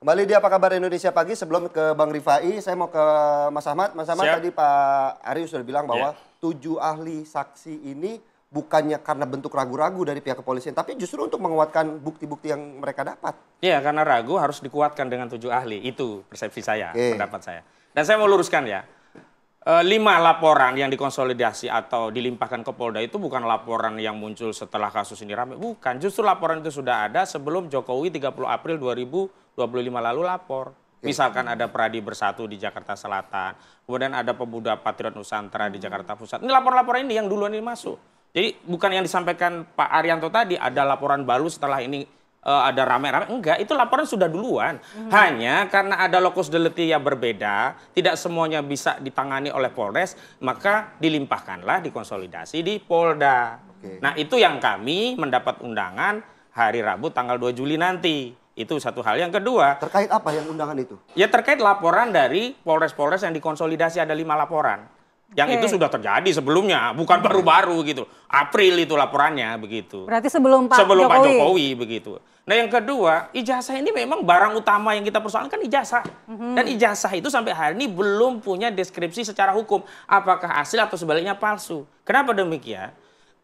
Kembali di Apa Kabar Indonesia Pagi. Sebelum ke Bang Rifai, saya mau ke Mas Ahmad. Mas Ahmad, tadi Pak Arius sudah bilang bahwa 7 ahli saksi ini bukannya karena bentuk ragu-ragu dari pihak kepolisian, tapi justru untuk menguatkan bukti-bukti yang mereka dapat. Iya, karena ragu harus dikuatkan dengan 7 ahli. Itu persepsi saya, pendapat saya. Dan saya mau luruskan ya. 5 laporan yang dikonsolidasi atau dilimpahkan ke Polda itu bukan laporan yang muncul setelah kasus ini ramai. Bukan, justru laporan itu sudah ada sebelum Jokowi 30 April 2025 lalu lapor. Misalkan ada Pradi Bersatu di Jakarta Selatan, kemudian ada Pemuda Patriot Nusantara di Jakarta Pusat. Ini laporan-laporan ini yang duluan ini masuk. Jadi bukan yang disampaikan Pak Arianto tadi, ada laporan baru setelah ini ada rame-rame, enggak, itu laporan sudah duluan. Hanya karena ada lokus delikti yang berbeda, tidak semuanya bisa ditangani oleh Polres, maka dilimpahkanlah dikonsolidasi di Polda. Nah, itu yang kami mendapat undangan hari Rabu tanggal 2 Juli nanti. Itu satu hal. Yang kedua, terkait apa yang undangan itu? Ya terkait laporan dari Polres-Polres yang dikonsolidasi, ada 5 laporan. Yang itu sudah terjadi sebelumnya, bukan baru-baru gitu. April itu laporannya begitu. Berarti sebelum Pak Jokowi begitu. Nah, yang kedua, ijazah ini memang barang utama yang kita persoalkan ijazah. Dan ijazah itu sampai hari ini belum punya deskripsi secara hukum. Apakah asli atau sebaliknya palsu. Kenapa demikian?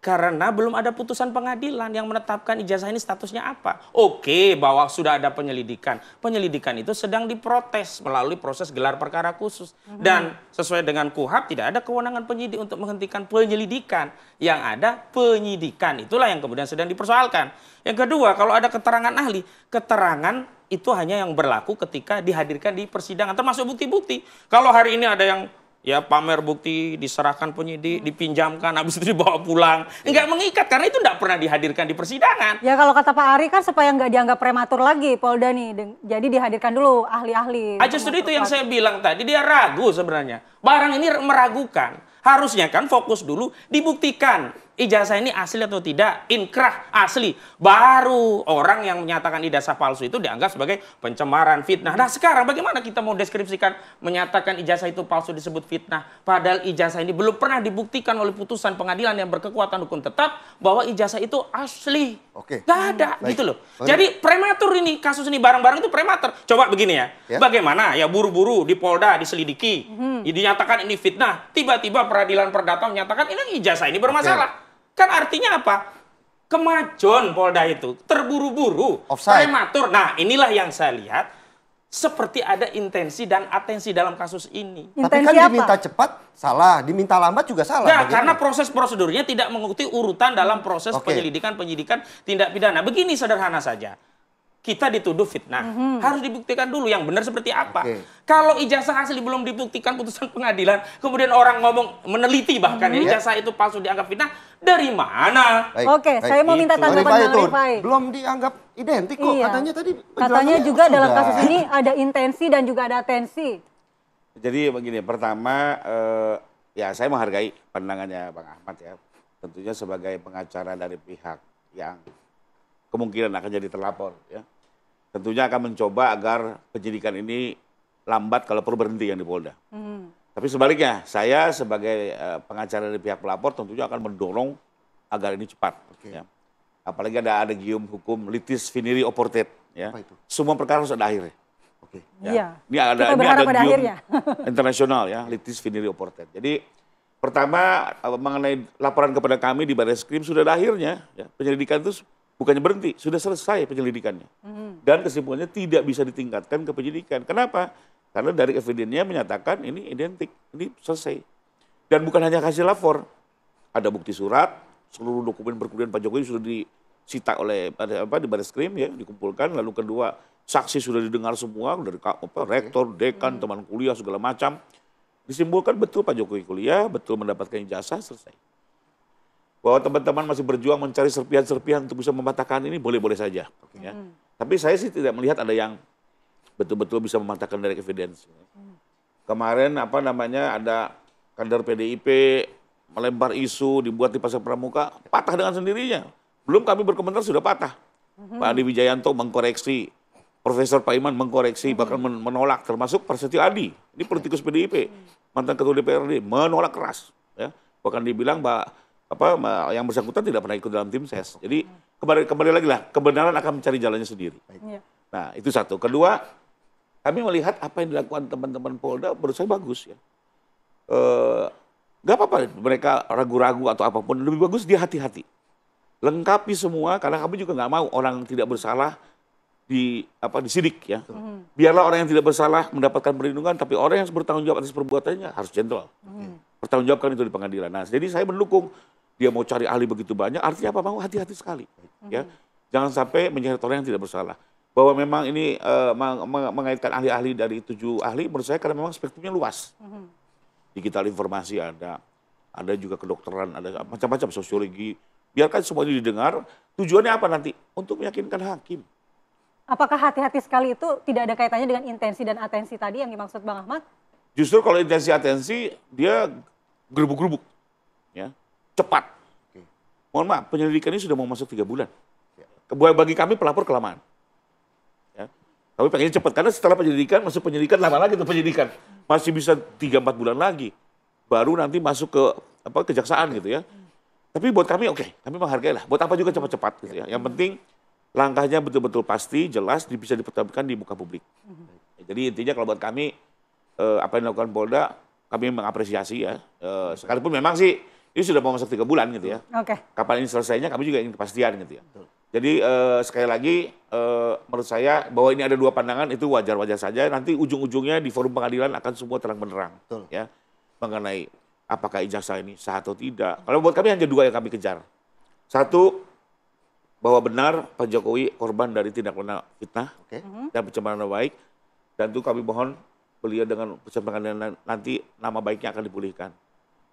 Karena belum ada putusan pengadilan yang menetapkan ijazah ini statusnya apa. Oke, bahwa sudah ada penyelidikan. Penyelidikan itu sedang diprotes melalui proses gelar perkara khusus. Dan sesuai dengan KUHP tidak ada kewenangan penyidik untuk menghentikan penyelidikan. Yang ada penyidikan. Itulah yang kemudian sedang dipersoalkan. Yang kedua, kalau ada keterangan ahli, keterangan itu hanya yang berlaku ketika dihadirkan di persidangan. Termasuk bukti-bukti. Kalau hari ini ada yang pamer bukti, diserahkan penyidik, dipinjamkan, habis itu dibawa pulang. Enggak mengikat, karena itu enggak pernah dihadirkan di persidangan. Ya kalau kata Pak Ari kan supaya nggak dianggap prematur lagi Polda nih. Jadi dihadirkan dulu ahli-ahli. Justru itu yang saya bilang tadi, dia ragu sebenarnya. Barang ini meragukan. Harusnya kan fokus dulu, dibuktikan. Ijazah ini asli atau tidak, inkrah asli. Baru orang yang menyatakan ijazah palsu itu dianggap sebagai pencemaran, fitnah. Nah sekarang bagaimana kita mau deskripsikan menyatakan ijazah itu palsu disebut fitnah. Padahal ijazah ini belum pernah dibuktikan oleh putusan pengadilan yang berkekuatan hukum tetap bahwa ijazah itu asli. Gak ada gitu loh. Jadi prematur ini, kasus ini barang-barang itu prematur. Coba begini ya, bagaimana ya buru-buru di Polda diselidiki, dinyatakan ini fitnah. Tiba-tiba peradilan perdata menyatakan ini ijazah ini bermasalah. Kan artinya apa? Kemajuan Polda itu terburu-buru, prematur. Nah, inilah yang saya lihat seperti ada intensi dan atensi dalam kasus ini. Tapi kan diminta cepat salah, diminta lambat juga salah. Nah, karena proses prosedurnya tidak mengikuti urutan dalam proses penyidikan tindak pidana. Begini sederhana saja. Kita dituduh fitnah, harus dibuktikan dulu yang benar seperti apa. Kalau ijazah asli belum dibuktikan putusan pengadilan, kemudian orang ngomong meneliti bahkan ijazah itu palsu dianggap fitnah, dari mana? Saya mau minta tanggapan Bang Rifai. Belum dianggap identik kok, katanya tadi. Katanya juga dalam kasus ini ada intensi dan juga ada atensi. Jadi begini, pertama ya saya menghargai pandangannya Bang Ahmad ya. Tentunya sebagai pengacara dari pihak yang kemungkinan akan jadi terlapor ya. Tentunya akan mencoba agar penyidikan ini lambat kalau perlu berhenti yang di Polda. Tapi sebaliknya, saya sebagai pengacara dari pihak pelapor tentunya akan mendorong agar ini cepat. Ya. Apalagi ada gium hukum litis finiri oportet. Ya. Semua perkara harus ada akhirnya. Ya. Ini ada gium internasional ya, litis finiri oportet. Jadi pertama mengenai laporan kepada kami di Barreskrim sudah ada akhirnya. Ya. Penyelidikan itu bukannya berhenti, sudah selesai penyelidikannya. Dan kesimpulannya tidak bisa ditingkatkan ke penyidikan. Kenapa? Karena dari evidennya menyatakan ini identik, ini selesai. Dan bukan hanya hasil lapor, ada bukti surat, seluruh dokumen perkuliahan Pak Jokowi sudah disita oleh di Barreskrim ya, dikumpulkan. Lalu kedua, saksi sudah didengar semua dari rektor, dekan, teman kuliah segala macam. Disimpulkan betul Pak Jokowi kuliah, betul mendapatkan ijazah, selesai. Bahwa teman-teman masih berjuang mencari serpihan-serpihan untuk bisa mematahkan ini boleh-boleh saja. Ya. Tapi saya sih tidak melihat ada yang betul-betul bisa mematahkan dari evidence. Kemarin ada kader PDIP melempar isu dibuat di Pasar Pramuka, patah dengan sendirinya. Belum kami berkomentar sudah patah. Pak Adi Wijayanto mengkoreksi, Profesor Pak Iman mengkoreksi, bahkan menolak, termasuk Prasetyo Adi. Ini politikus PDIP, mantan ketua DPRD, menolak keras. Ya. Bahkan dibilang yang bersangkutan tidak pernah ikut dalam tim ses. Jadi kembali lagi lah, kebenaran akan mencari jalannya sendiri. Nah itu satu. Kedua, kami melihat apa yang dilakukan teman-teman Polda menurut saya bagus ya. Gak apa-apa mereka ragu-ragu atau apapun, lebih bagus dia hati-hati. Lengkapi semua, karena kami juga nggak mau orang yang tidak bersalah disidik ya. Biarlah orang yang tidak bersalah mendapatkan perlindungan, tapi orang yang bertanggung jawab atas perbuatannya harus jenderal. Pertanggungjawabkan itu di pengadilan. Nah, jadi saya mendukung dia mau cari ahli begitu banyak, artinya apa? Mau hati-hati sekali. Ya, jangan sampai menyeret orang yang tidak bersalah. Bahwa memang ini mengaitkan ahli-ahli dari 7 ahli, menurut saya karena memang spektrumnya luas. Digital informasi ada juga kedokteran, ada macam-macam sosiologi. Biarkan semua ini didengar. Tujuannya apa nanti? Untuk meyakinkan hakim. Apakah hati-hati sekali itu tidak ada kaitannya dengan intensi dan atensi tadi yang dimaksud Bang Ahmad? Justru kalau intensi atensi dia gerubuk-gerubuk, ya cepat. Mohon maaf, penyelidikan ini sudah mau masuk 3 bulan. Bagi kami pelapor kelamaan. Ya. Kami pengennya cepat karena setelah penyelidikan masuk penyelidikan lama lagi tuh penyelidikan. Masih bisa 3-4 bulan lagi. Baru nanti masuk ke kejaksaan gitu ya. Tapi buat kami oke, kami menghargai lah. Buat apa juga cepat-cepat gitu ya. Yang penting langkahnya betul-betul pasti, jelas, bisa dipertahankan di muka publik. Jadi intinya kalau buat kami apa yang dilakukan Polda, kami mengapresiasi ya. Sekalipun memang sih ini sudah mau masuk 3 bulan gitu ya. Kapan ini selesainya kami juga ingin kepastian gitu ya. Jadi sekali lagi menurut saya bahwa ini ada 2 pandangan itu wajar-wajar saja. Nanti ujung-ujungnya di forum pengadilan akan semua terang benderang ya mengenai apakah ijazah ini sah atau tidak. Kalau buat kami hanya 2 yang kami kejar. 1, bahwa benar Pak Jokowi korban dari tindak pidana fitnah dan pencemaran nama baik. Dan itu kami mohon beliau dengan putusan pengadilan nanti nama baiknya akan dipulihkan.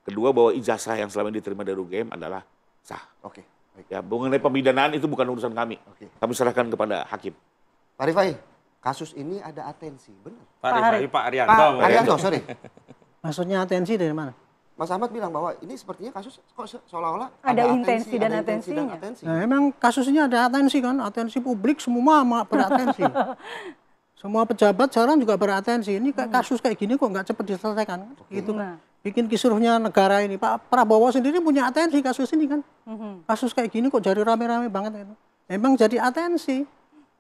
Kedua, bahwa ijazah yang selama ini diterima dari UGM adalah sah. Ya, mengenai pemidanaan itu bukan urusan kami. Kami serahkan kepada hakim. Pak Rifai, kasus ini ada atensi, benar? Pak Arianto. Sorry. Maksudnya atensi dari mana? Mas Ahmad bilang bahwa ini sepertinya kasus kok seolah-olah ada intensi dan atensinya. Nah, emang kasusnya ada atensi kan, atensi publik semua beratensi. Semua pejabat sekarang juga beratensi. Ini kasus kayak gini kok nggak cepat diselesaikan. Gitu kan. Bikin kisruhnya negara ini. Pak Prabowo sendiri punya atensi kasus ini kan. Kasus kayak gini kok jadi rame-rame banget itu. Memang jadi atensi.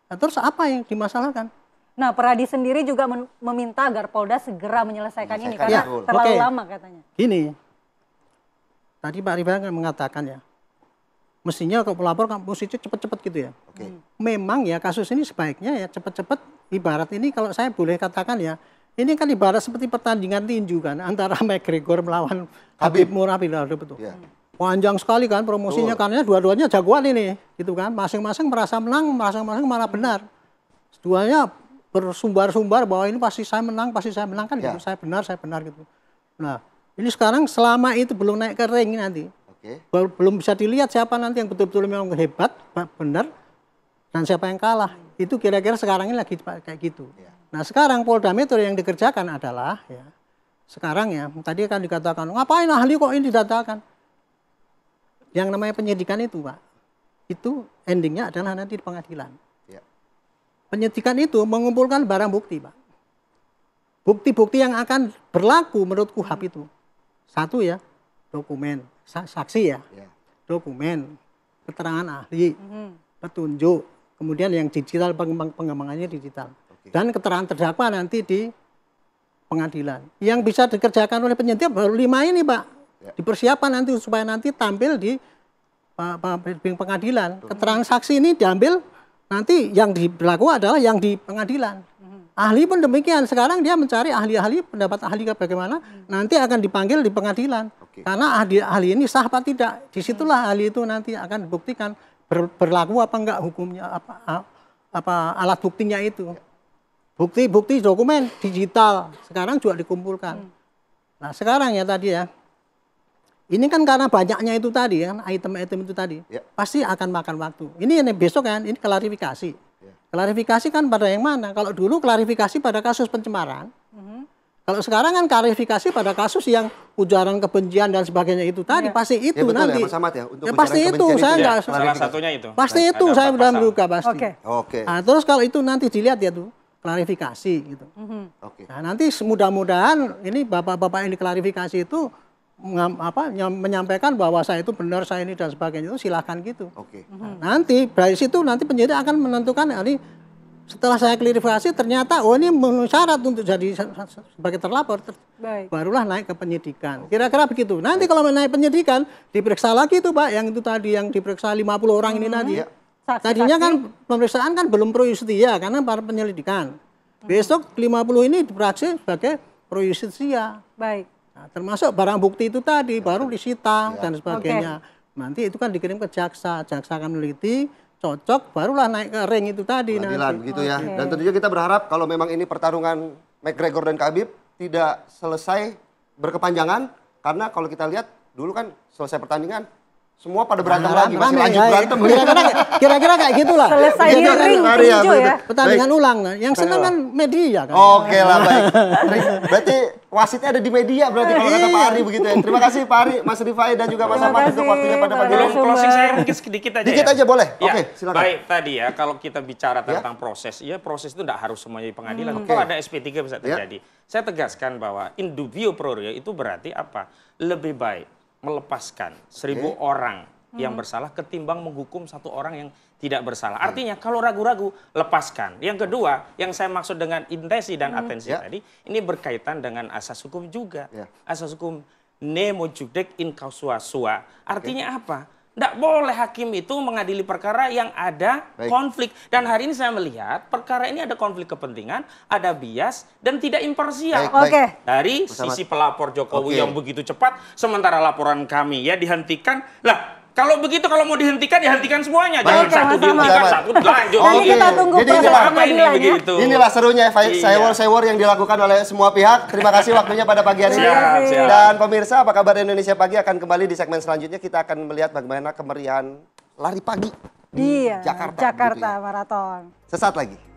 Nah, terus apa yang dimasalahkan? Nah, Peradi sendiri juga meminta agar Polda segera menyelesaikan ini karena terlalu lama katanya. Gini, tadi Pak Rifai kan mengatakan ya, mestinya kalau pelapor mesti cepat-cepat gitu ya. Memang ya kasus ini sebaiknya ya cepat-cepat. Ibarat ini kalau saya boleh katakan ya, ini kan ibarat seperti pertandingan tinju kan antara McGregor melawan Khabib Nurmagomedov betul. Panjang sekali kan promosinya karena dua-duanya jagoan ini, gitu kan. Masing-masing merasa menang, masing-masing malah benar. Duanya bersumbar-sumbar bahwa ini pasti saya menang kan gitu. Saya benar gitu. Nah, ini sekarang selama itu belum naik ke ring nanti. Belum bisa dilihat siapa nanti yang betul-betul memang hebat, benar, dan siapa yang kalah. Itu kira-kira sekarang ini lagi kayak gitu. Nah, sekarang Polda Metro yang dikerjakan adalah ya, sekarang ya, tadi kan dikatakan, ngapain ahli kok ini didatakan? Yang namanya penyidikan itu, Pak, itu endingnya adalah nanti di pengadilan. Penyidikan itu mengumpulkan barang bukti, Pak. Bukti-bukti yang akan berlaku menurut KUHAP itu. 1 ya, dokumen, saksi ya, dokumen, keterangan ahli, petunjuk, kemudian yang digital, pengembangannya digital. Dan keterangan terdakwa nanti di pengadilan. Yang bisa dikerjakan oleh penyidik baru 5 ini, Pak. Dipersiapkan nanti supaya nanti tampil di pengadilan. Keterangan saksi ini diambil, nanti yang berlaku adalah yang di pengadilan. Ahli pun demikian. Sekarang dia mencari ahli-ahli, pendapat ahli bagaimana, nanti akan dipanggil di pengadilan. Karena ahli ini sah apa tidak. Disitulah ahli itu nanti akan dibuktikan berlaku apa enggak hukumnya, apa alat buktinya itu. Bukti dokumen digital sekarang juga dikumpulkan. Nah, sekarang ya tadi ya. Ini kan karena banyaknya itu tadi kan, item-item itu tadi. Pasti akan makan waktu. Ini besok kan, ini klarifikasi. Klarifikasi kan pada yang mana? Kalau dulu klarifikasi pada kasus pencemaran. Kalau sekarang kan klarifikasi pada kasus yang ujaran kebencian dan sebagainya itu tadi. Pasti itu betul nanti. Ya, Mas Ahmad ya, untuk pasti itu. Saya enggak salah satunya itu. Pasti itu saya sudah menduga pasti. Oke. Nah, terus kalau itu nanti dilihat ya tuh klarifikasi gitu. Nah, nanti mudah-mudahan ini bapak-bapak yang diklarifikasi itu menyampaikan bahwa saya itu benar, saya ini dan sebagainya itu silahkan gitu. Nah, nanti dari situ nanti penyidik akan menentukan ini Setelah saya klarifikasi ternyata ini memenuhi syarat untuk jadi sebagai terlapor. Baik. Barulah naik ke penyidikan. Kira-kira begitu. Nanti kalau naik penyidikan diperiksa lagi tuh Pak, yang itu tadi yang diperiksa 50 orang ini tadi. Saksi-saksi. Tadinya kan pemeriksaan kan belum pro justia karena para penyelidikan. Besok 50 ini diperiksa sebagai pro justia. Baik. Nah, termasuk barang bukti itu tadi baru disita dan sebagainya. Nanti itu kan dikirim ke jaksa akan meneliti, cocok, barulah naik ke ring itu tadi. Pengadilan Nanti. gitu ya. Dan tentunya kita berharap kalau memang ini pertarungan McGregor dan Khabib tidak selesai berkepanjangan, karena kalau kita lihat dulu kan selesai pertandingan semua pada berantem lagi, masih Rame, lanjut ya, berantem. Kira-kira kayak gitulah. Selesai di Kira-kira ring Hari ya, tinju ya. pertandingan ulang. Yang senang kan media kan. Oke lah, baik. Berarti wasitnya ada di media berarti kalau kata Pak Ari begitu ya. Terima kasih Pak Ari, Mas Rifai dan juga Mas Terima Ahmad untuk kasih, waktunya pada pagi Pak ini. Belum closing saya mungkin sedikit aja. Dikit ya. aja boleh. Ya, Oke, silakan. baik tadi ya, kalau kita bicara tentang proses, ya proses itu tidak harus semuanya di pengadilan. Kalau ada SP3 bisa terjadi. Saya tegaskan bahwa in dubio pro reo itu berarti apa? Lebih baik melepaskan 1000 orang yang bersalah ketimbang menghukum 1 orang yang tidak bersalah. Artinya kalau ragu-ragu, lepaskan. Yang kedua, yang saya maksud dengan intensi dan atensi tadi, ini berkaitan dengan asas hukum juga. Asas hukum nemo judec in causua sua. Artinya apa? Tidak boleh hakim itu mengadili perkara yang ada konflik. Dan hari ini saya melihat perkara ini ada konflik kepentingan, ada bias, dan tidak imparsial. Oke. Dari sisi pelapor Jokowi yang begitu cepat, sementara laporan kami ya dihentikan. Lah, kalau begitu, kalau mau dihentikan, ya hentikan semuanya. Jangan Oke, satu Mas dihentikan, Ahmad. satu lanjut. Nanti kita tunggu Jadi proses inilah- apa ini pengadilan ya. begitu? Inilah serunya sewor-sewor yang dilakukan oleh semua pihak. Terima kasih waktunya pada pagi hari ini. Siap, siap. Dan pemirsa, apa kabar Indonesia Pagi akan kembali di segmen selanjutnya. Kita akan melihat bagaimana kemeriahan lari pagi di Iya, Jakarta. Jakarta begitu ya. Marathon. Sesaat lagi.